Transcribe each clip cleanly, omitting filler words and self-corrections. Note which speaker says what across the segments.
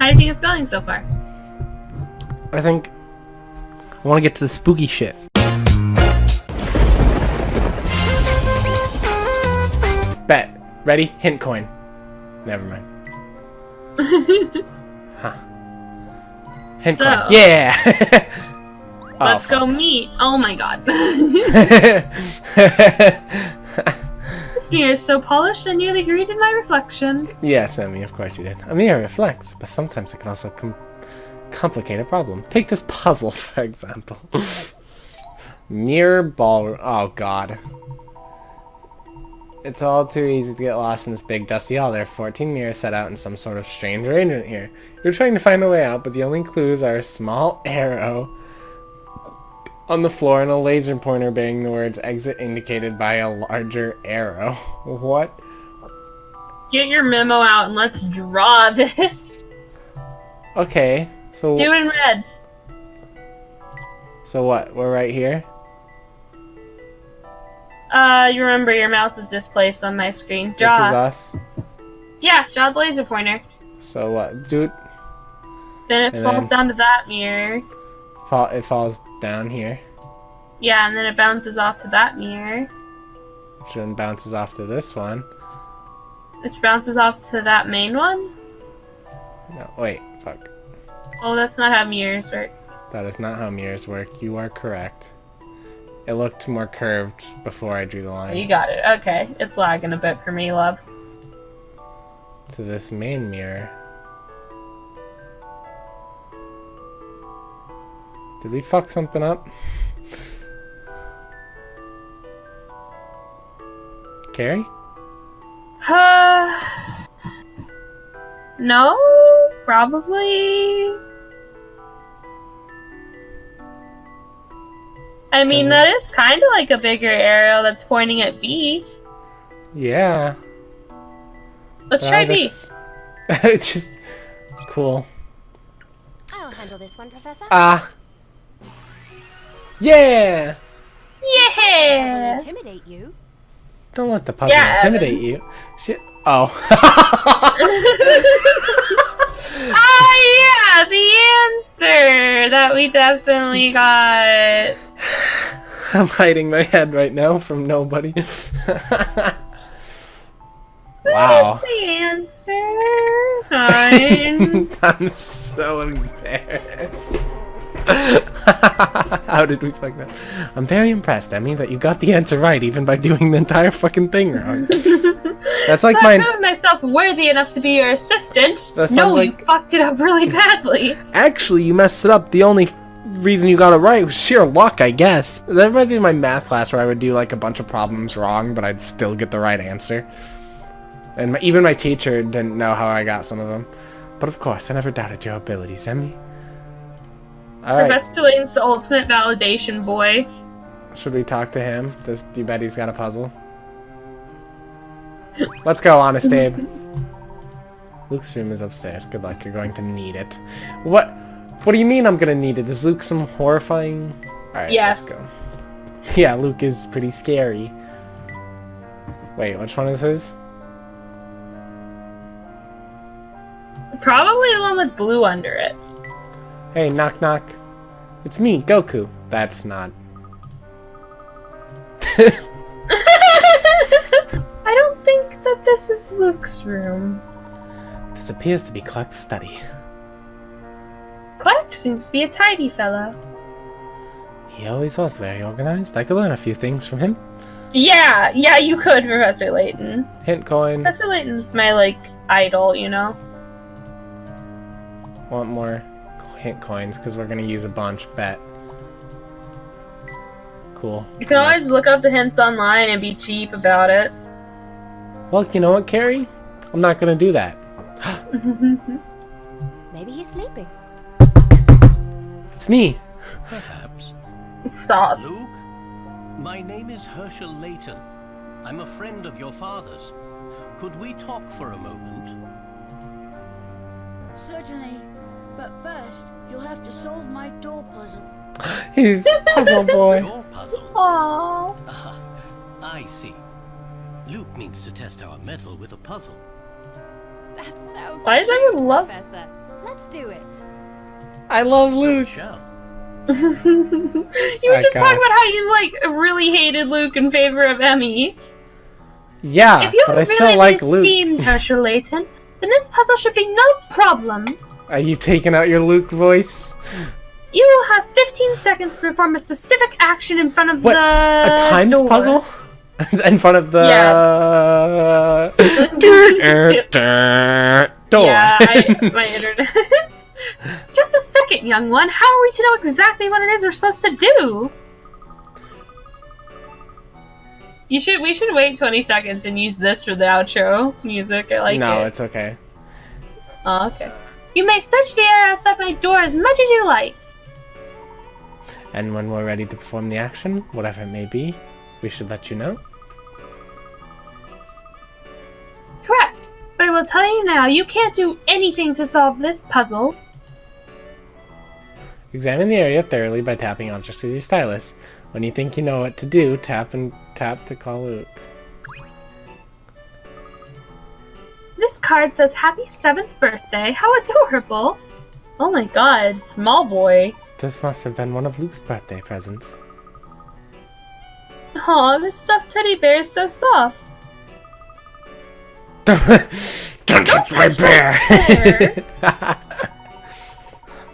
Speaker 1: How do you think it's going so far?
Speaker 2: I think I want to get to the spooky shit. Bet. Ready? Hint coin. Never mind. Huh. Hint coin. Yeah!
Speaker 1: Let's go meet. Oh my god. This mirror is so polished I nearly greeted my reflection.
Speaker 2: Yes, Emmy, of course you did. A mirror reflects, but sometimes it can also complicate a problem. Take this puzzle, for example. Mirror ball... Oh, God. It's all too easy to get lost in this big dusty hall. There are 14 mirrors set out in some sort of strange arrangement here. You're trying to find a way out, but the only clues are a small arrow on the floor and a laser pointer bearing the words exit indicated by a larger arrow. What?
Speaker 1: Get your memo out and let's draw this.
Speaker 2: Okay, so...
Speaker 1: Do it in red.
Speaker 2: So what? We're right here?
Speaker 1: You remember your mouse is displaced on my screen. Draw.
Speaker 2: This is us?
Speaker 1: Yeah, draw the laser pointer.
Speaker 2: So what? Dude.
Speaker 1: Then it falls down to that mirror.
Speaker 2: It falls down here.
Speaker 1: Yeah, and then it bounces off to that mirror.
Speaker 2: Which then bounces off to this one.
Speaker 1: Which bounces off to that main one?
Speaker 2: No, wait, fuck.
Speaker 1: Oh, that's not how mirrors work.
Speaker 2: That is not how mirrors work. You are correct. It looked more curved before I drew the line.
Speaker 1: You got it. Okay. It's lagging a bit for me, love.
Speaker 2: To this main mirror. Did we fuck something up? Carrie?
Speaker 1: No, probably. I mean, that is kind of like a bigger arrow that's pointing at B.
Speaker 2: Yeah.
Speaker 1: Let's try B.
Speaker 2: It's just cool.
Speaker 3: I'll handle this one, Professor.
Speaker 2: Yeah!
Speaker 1: Yeah!
Speaker 3: Intimidate you.
Speaker 2: Don't let the puzzle intimidate you. Shit. Oh.
Speaker 1: Yeah, the answer that we definitely got.
Speaker 2: I'm hiding my head right now from nobody. Wow.
Speaker 1: What is the answer? Fine.
Speaker 2: I'm so embarrassed. How did we fuck that? I'm very impressed, Emmy, that you got the answer right even by doing the entire fucking thing wrong. That's like
Speaker 1: I proved myself worthy enough to be your assistant. No, you fucked it up really badly.
Speaker 2: Actually, you messed it up. The only reason you got it right was sheer luck, I guess. That reminds me of my math class where I would do like a bunch of problems wrong, but I'd still get the right answer. And even my teacher didn't know how I got some of them. But of course, I never doubted your abilities, Emmy. Alright.
Speaker 1: Professor Layton's the ultimate validation boy.
Speaker 2: Should we talk to him? Do you bet he's got a puzzle? Let's go, Honest Abe. Luke's room is upstairs. Good luck, you're going to need it. What do you mean I'm gonna need it? Is Luke some horrifying... Alright,
Speaker 1: yes.
Speaker 2: Let's go. Yeah, Luke is pretty scary. Wait, which one is his?
Speaker 1: Probably the one with blue under it.
Speaker 2: Hey, knock knock. It's me, Goku. That's not...
Speaker 1: I don't think that this is Luke's room.
Speaker 2: This appears to be Clark's study.
Speaker 1: Clark seems to be a tidy fellow.
Speaker 2: He always was very organized. I could learn a few things from him.
Speaker 1: Yeah, you could, Professor Layton.
Speaker 2: Hint coin.
Speaker 1: Professor Layton's my, like, idol, you know?
Speaker 2: Want more hint coins, because we're going to use a bunch. Bet. Cool.
Speaker 1: You can always look up the hints online and be cheap about it.
Speaker 2: Well, you know what, Carrie? I'm not going to do that.
Speaker 3: Maybe he's sleeping.
Speaker 2: It's me.
Speaker 4: Perhaps.
Speaker 1: Stop.
Speaker 4: Luke, my name is Herschel Layton. I'm a friend of your father's. Could we talk for a moment?
Speaker 5: Certainly. But first, you'll have to solve my door puzzle.
Speaker 2: He's puzzle boy.
Speaker 4: Door puzzle?
Speaker 1: Aww.
Speaker 4: Ah, I see. Luke needs to test our mettle with a puzzle.
Speaker 3: That's so
Speaker 1: Why does everyone love...
Speaker 3: Professor. Let's
Speaker 2: I love Luke.
Speaker 4: Shall.
Speaker 1: You were just talking about how you like really hated Luke in favor of Emmy.
Speaker 2: Yeah,
Speaker 1: If you
Speaker 2: but I
Speaker 1: really
Speaker 2: still like
Speaker 1: esteem
Speaker 2: Luke.
Speaker 1: Herschel Layton, then this puzzle should be no problem.
Speaker 2: Are you taking out your Luke voice?
Speaker 1: You will have 15 seconds to perform a specific action in front of
Speaker 2: What?
Speaker 1: the
Speaker 2: A timed
Speaker 1: door.
Speaker 2: puzzle? In front of the door.
Speaker 1: Yeah, my internet. Just a second, young one. How are we to know exactly what it is we're supposed to do? We should wait 20 seconds and use this for the outro music. I like it.
Speaker 2: No, it's okay.
Speaker 1: Oh, okay. You may search the area outside my door as much as you like.
Speaker 2: And when we're ready to perform the action, whatever it may be, we should let you know.
Speaker 1: Correct. But I will tell you now, you can't do anything to solve this puzzle.
Speaker 2: Examine the area thoroughly by tapping objects with your stylus. When you think you know what to do, tap and tap to call Luke.
Speaker 1: This card says Happy 7th birthday. How adorable. Oh my god, small boy.
Speaker 2: This must have been one of Luke's birthday presents.
Speaker 1: Aw, this stuffed teddy bear is so soft.
Speaker 2: Don't touch my bear!
Speaker 1: bear.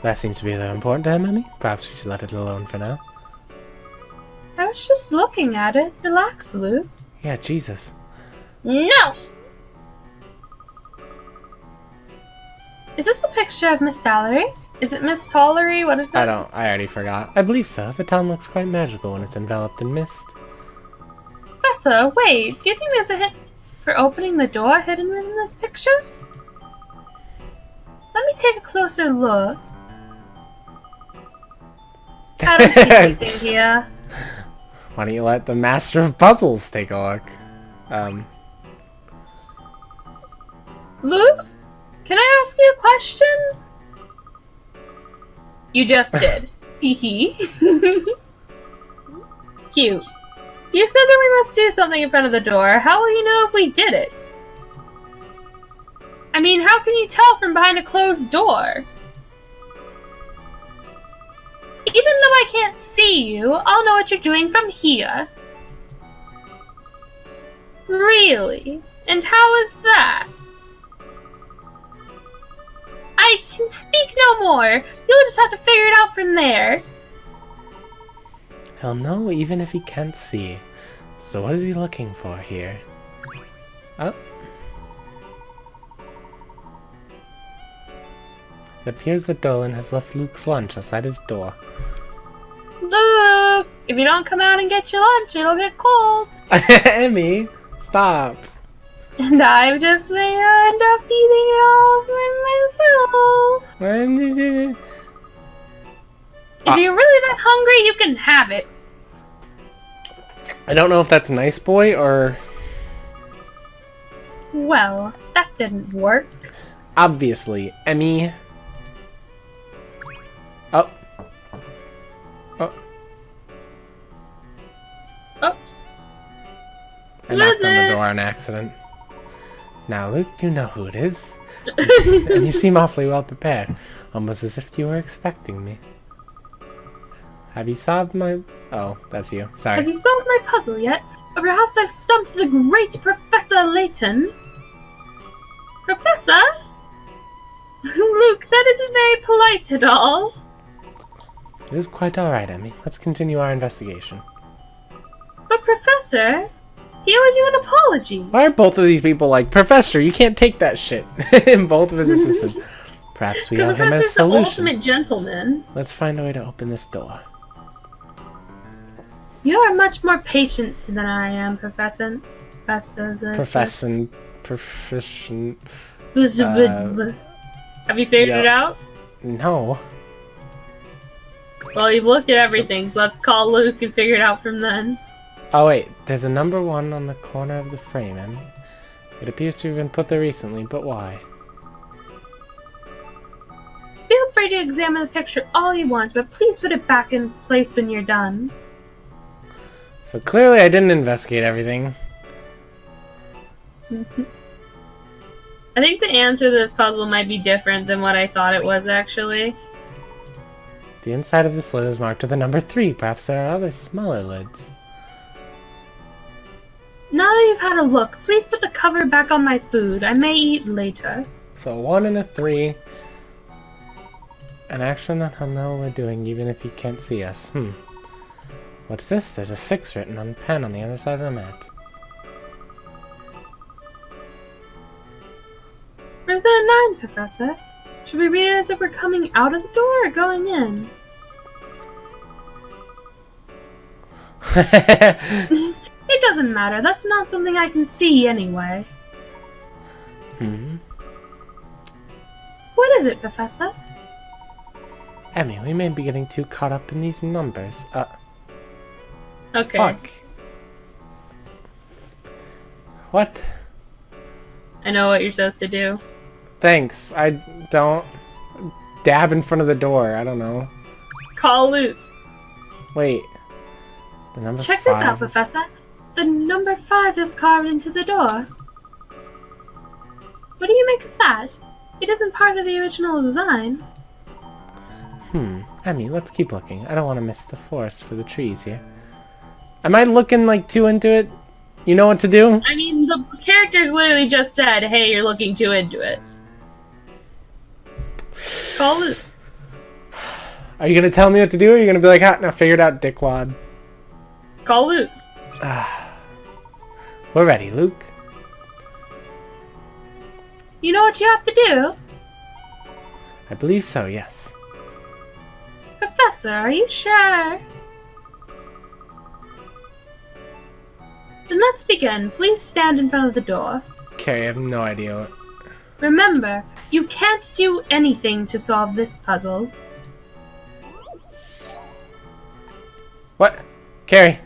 Speaker 2: That seems to be very important to him, Emmy. Perhaps we should let it alone for now.
Speaker 1: I was just looking at it. Relax, Luke.
Speaker 2: Yeah, Jesus.
Speaker 1: No! Is this a picture of Miss Dallery? Is it Miss Tollery? What is it?
Speaker 2: I already forgot. I believe so. The town looks quite magical when it's enveloped in mist.
Speaker 1: Professor, wait. Do you think there's a hint for opening the door hidden within this picture? Let me take a closer look. I don't see anything here.
Speaker 2: Why don't you let the master of puzzles take a look?
Speaker 1: Luke, can I ask you a question? You just did. Hee. Cute. You said that we must do something in front of the door. How will you know if we did it? I mean, how can you tell from behind a closed door? Even though I can't see you, I'll know what you're doing from here. Really? And how is that? I can speak no more. You'll just have to figure it out from there.
Speaker 2: He'll know even if he can't see. So what is he looking for here? Oh. It appears that Dolan has left Luke's lunch outside his door.
Speaker 1: Luke, if you don't come out and get your lunch, it'll get cold.
Speaker 2: Emmy, stop.
Speaker 1: And I just may end up eating it all for myself. If you're really that hungry, you can have it.
Speaker 2: I don't know if that's nice boy or...
Speaker 1: Well, that didn't work.
Speaker 2: Obviously, Emmy. Oh. Oh.
Speaker 1: Oh.
Speaker 2: I knocked on the door on accident. Now, Luke, you know who it is. And you seem awfully well prepared. Almost as if you were expecting me. Have you solved my... Oh, that's you. Sorry.
Speaker 1: Have you solved my puzzle yet? Or perhaps I've stumped the great Professor Layton? Professor? Luke, that isn't very polite at all.
Speaker 2: It is quite alright, Emmy. Let's continue our investigation.
Speaker 1: But Professor, he owes you an apology.
Speaker 2: Why are both of these people like, Professor, you can't take that shit? And both of his assistants. Perhaps we owe him a
Speaker 1: Professor's the
Speaker 2: solution.
Speaker 1: ultimate gentleman.
Speaker 2: Let's find a way to open this door.
Speaker 1: You are much more patient than I am, Professor.
Speaker 2: Proficient.
Speaker 1: Have you figured it out?
Speaker 2: No.
Speaker 1: Well, you've looked at everything,
Speaker 2: Oops.
Speaker 1: so let's call Luke and figure it out from then.
Speaker 2: Oh wait, there's a number 1 on the corner of the frame, Emmy. It appears to have been put there recently, but why?
Speaker 1: Feel free to examine the picture all you want, but please put it back in its place when you're done.
Speaker 2: So clearly I didn't investigate everything.
Speaker 1: I think the answer to this puzzle might be different than what I thought it was, actually.
Speaker 2: The inside of this lid is marked with the number 3. Perhaps there are other smaller lids.
Speaker 1: Now that you've had a look, please put the cover back on my food. I may eat later.
Speaker 2: So a 1 and a 3. An action that he'll know we're doing even if he can't see us. What's this? There's a 6 written on pen on the other side of the mat.
Speaker 1: Or is there a 9, Professor? Should we read it as if we're coming out of the door or going in? It doesn't matter. That's not something I can see anyway. What is it, Professor?
Speaker 2: Emmy, we may be getting too caught up in these numbers.
Speaker 1: Okay.
Speaker 2: Fuck. What?
Speaker 1: I know what you're supposed to do.
Speaker 2: Thanks. I don't... Dab in front of the door. I don't know.
Speaker 1: Call Luke.
Speaker 2: Wait. The number
Speaker 1: Check
Speaker 2: 5
Speaker 1: this out,
Speaker 2: is-
Speaker 1: Professor. The number 5 is carved into the door. What do you make of that? It isn't part of the original design.
Speaker 2: Emmy, let's keep looking. I don't want to miss the forest for the trees here. Am I looking like too into it? You know what to do?
Speaker 1: I mean, the characters literally just said, hey, you're looking too into it. Call Luke.
Speaker 2: Are you gonna tell me what to do, or are you gonna be like, now figure it out, dickwad?
Speaker 1: Call Luke.
Speaker 2: We're ready, Luke.
Speaker 1: You know what you have to do?
Speaker 2: I believe so, yes.
Speaker 1: Professor, are you sure? Then let's begin. Please stand in front of the door.
Speaker 2: Okay, I have no idea what...
Speaker 1: Remember, you can't do anything to solve this puzzle.
Speaker 2: What? Carrie.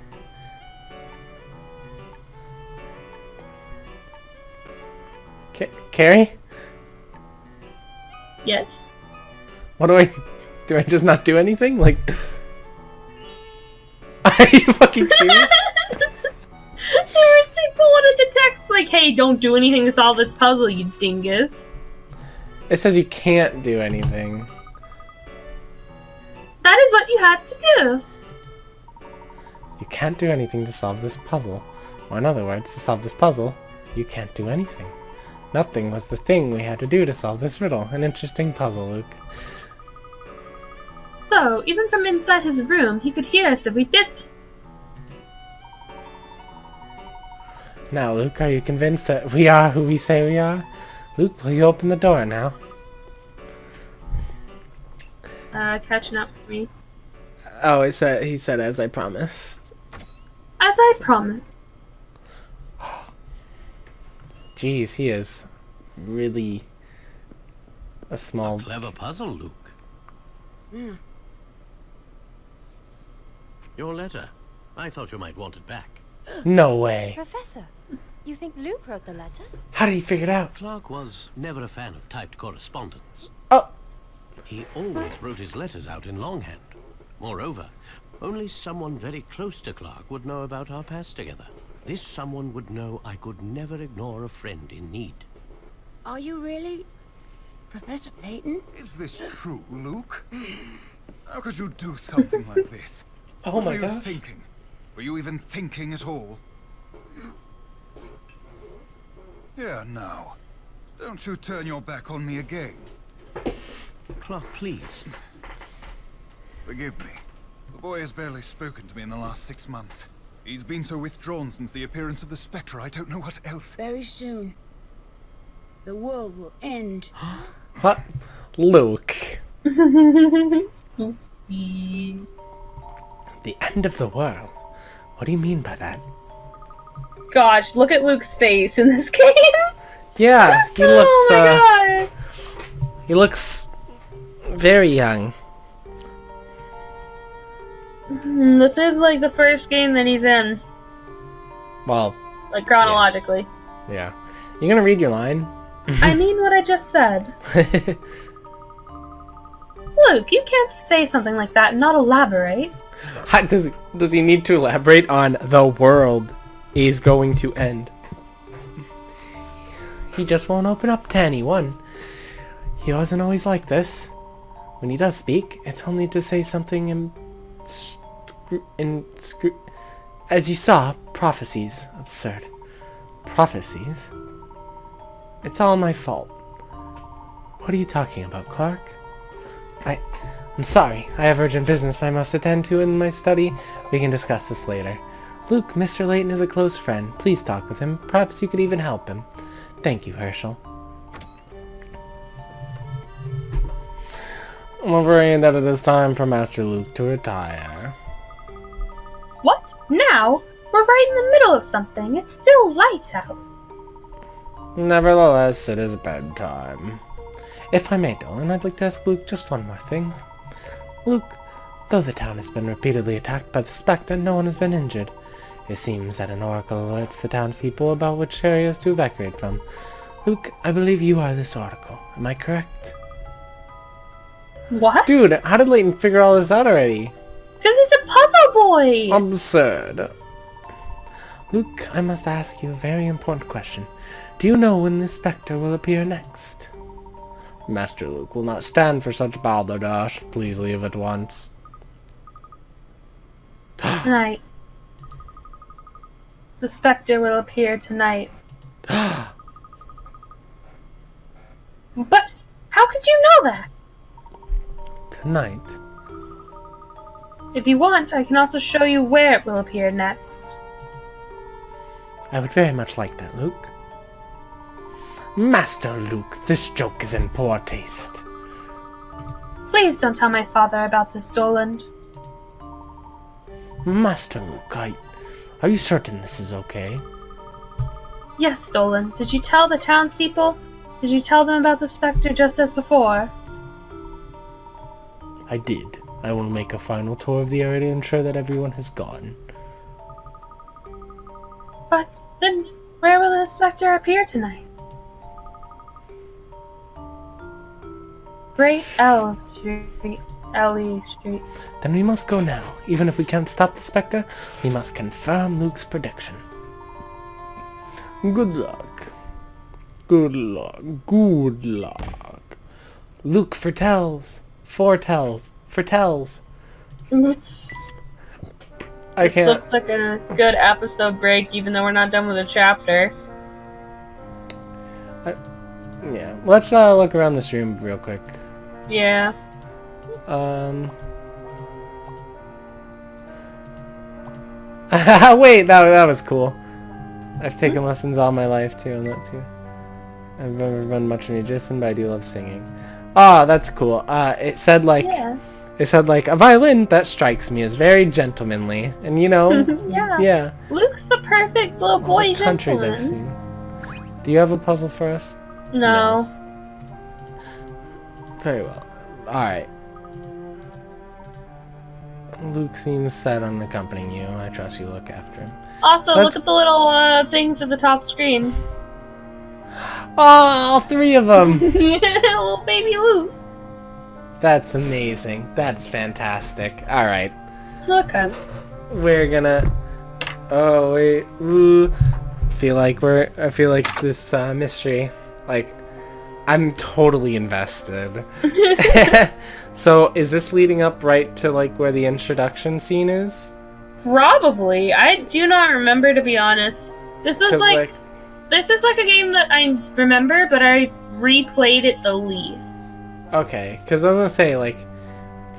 Speaker 2: Carrie?
Speaker 1: Yes?
Speaker 2: What do I... Do I just not do anything? Like... Are you fucking serious?
Speaker 1: People wanted the text like, hey, don't do anything to solve this puzzle, you dingus.
Speaker 2: It says you can't do anything.
Speaker 1: That is what you had to do.
Speaker 2: You can't do anything to solve this puzzle. Or in other words, to solve this puzzle, you can't do anything. Nothing was the thing we had to do to solve this riddle. An interesting puzzle, Luke.
Speaker 1: So, even from inside his room, he could hear us if we did so.
Speaker 2: Now, Luke, are you convinced that we are who we say we are? Luke, will you open the door now?
Speaker 1: Catching up for me.
Speaker 2: Oh, he said as I promised.
Speaker 1: As I promised.
Speaker 2: Jeez, he is really a small...
Speaker 4: Clever puzzle, Luke. Your letter. I thought you might want it back.
Speaker 2: No way.
Speaker 3: Professor, you think Luke wrote the letter?
Speaker 2: How did he figure it out?
Speaker 4: Clark was never a fan of typed correspondence.
Speaker 2: Oh!
Speaker 4: He always wrote his letters out in longhand. Moreover, only someone very close to Clark would know about our past together. This someone would know I could never ignore a friend in need.
Speaker 5: Are you really? Professor Layton?
Speaker 6: Is this true, Luke? How could you do something like this?
Speaker 2: Oh
Speaker 6: what
Speaker 2: my
Speaker 6: were you
Speaker 2: gosh.
Speaker 6: thinking? Were you even thinking at all? Here now. Don't you turn your back on me again.
Speaker 4: Clark, please.
Speaker 6: Forgive me. The boy has barely spoken to me in the last 6 months. He's been so withdrawn since the appearance of the Specter, I don't know what else.
Speaker 5: Very soon, the world will end.
Speaker 2: What? Luke. The end of the world? What do you mean by that?
Speaker 1: Gosh, look at Luke's face in this game.
Speaker 2: Yeah, he looks,
Speaker 1: Oh my god.
Speaker 2: he looks very young.
Speaker 1: This is like the first game that he's in,
Speaker 2: Well,
Speaker 1: like chronologically.
Speaker 2: yeah. You gonna read your line?
Speaker 1: I mean what I just said. Luke, you can't say something like that and not elaborate.
Speaker 2: Does he need to elaborate on the world is going to end? He just won't open up to anyone. He wasn't always like this. When he does speak, it's only to say something as you saw, prophecies. Absurd. Prophecies? It's all my fault. What are you talking about, Clark? I'm sorry. I have urgent business I must attend to in my study. We can discuss this later. Luke, Mr. Layton is a close friend. Please talk with him. Perhaps you could even help him. Thank you, Herschel. I'm worrying that it is time for Master Luke to retire.
Speaker 1: What? Now? We're right in the middle of something. It's still light out.
Speaker 2: Nevertheless, it is bedtime. If I may, Dolan, I'd like to ask Luke just one more thing. Luke, though the town has been repeatedly attacked by the Specter, no one has been injured. It seems that an oracle alerts the townspeople about which areas to evacuate from. Luke, I believe you are this oracle. Am I correct?
Speaker 1: What?
Speaker 2: Dude, how did Layton figure all this out already?
Speaker 1: Because he's a puzzle boy!
Speaker 2: Absurd. Luke, I must ask you a very important question. Do you know when the Specter will appear next? Master Luke will not stand for such balderdash. Please leave at once.
Speaker 1: Tonight. The Specter will appear tonight. But how could you know that?
Speaker 2: Tonight?
Speaker 1: If you want, I can also show you where it will appear next.
Speaker 2: I would very much like that, Luke. Master Luke, this joke is in poor taste.
Speaker 1: Please don't tell my father about this, Dolan.
Speaker 2: Master Luke, are you certain this is okay?
Speaker 1: Yes, Dolan. Did you tell the townspeople? Did you tell them about the Specter just as before?
Speaker 2: I did. I will make a final tour of the area to ensure that everyone has gone.
Speaker 1: But then, where will the Specter appear tonight? Great L Street. L.E. Street.
Speaker 2: Then we must go now. Even if we can't stop the Specter, we must confirm Luke's prediction. Good luck. Good luck. Good luck. Luke foretells. Foretells.
Speaker 1: Oops.
Speaker 2: I
Speaker 1: This
Speaker 2: can't.
Speaker 1: looks like a good episode break, even though we're not done with the chapter.
Speaker 2: Yeah. Let's look around this room real quick.
Speaker 1: Yeah.
Speaker 2: Wait, that was cool. I've taken lessons all my life too on that too. I've never been much of a musician, but I do love singing. Ah, that's cool. It said like a violin that strikes me as very gentlemanly, and you know, yeah.
Speaker 1: Luke's the perfect little
Speaker 2: All
Speaker 1: boy
Speaker 2: the countries
Speaker 1: gentleman.
Speaker 2: I've seen. Do you have a puzzle for us?
Speaker 1: No.
Speaker 2: Very well. Alright. Luke seems set on accompanying you. I trust you look after him.
Speaker 1: Also, look at the little things at the top screen.
Speaker 2: Oh, all three of them!
Speaker 1: Little baby Luke.
Speaker 2: That's amazing. That's fantastic. Alright.
Speaker 1: Okay.
Speaker 2: We're gonna... Oh, wait. Ooh. I feel like this mystery, like, I'm totally invested. So, is this leading up right to, like, where the introduction scene is?
Speaker 1: Probably. I do not remember, to be honest. This was this is like a game that I remember, but I replayed it the least.
Speaker 2: Okay, because I was gonna say, like,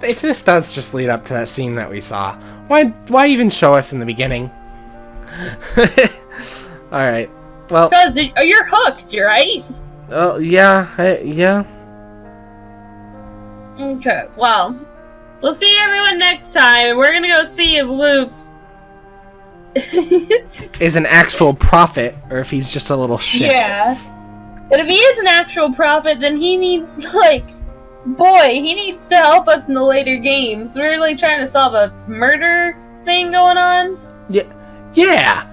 Speaker 2: if this does just lead up to that scene that we saw, why even show us in the beginning? Alright, well...
Speaker 1: Because you're hooked, right?
Speaker 2: Oh, yeah, yeah.
Speaker 1: Okay, well, we'll see everyone next time. We're gonna go see if Luke
Speaker 2: is an actual prophet, or if he's just a little shit.
Speaker 1: Yeah. But if he is an actual prophet, then he needs, he needs to help us in the later games. We're really trying to solve a murder thing going on.
Speaker 2: Yeah!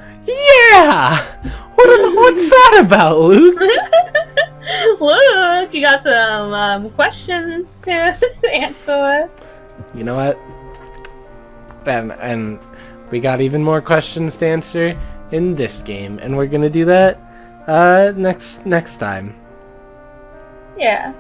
Speaker 2: What's that about, Luke?
Speaker 1: Luke, you got some questions to answer.
Speaker 2: You know what? And we got even more questions to answer in this game, and we're gonna do that next time.
Speaker 1: Yeah.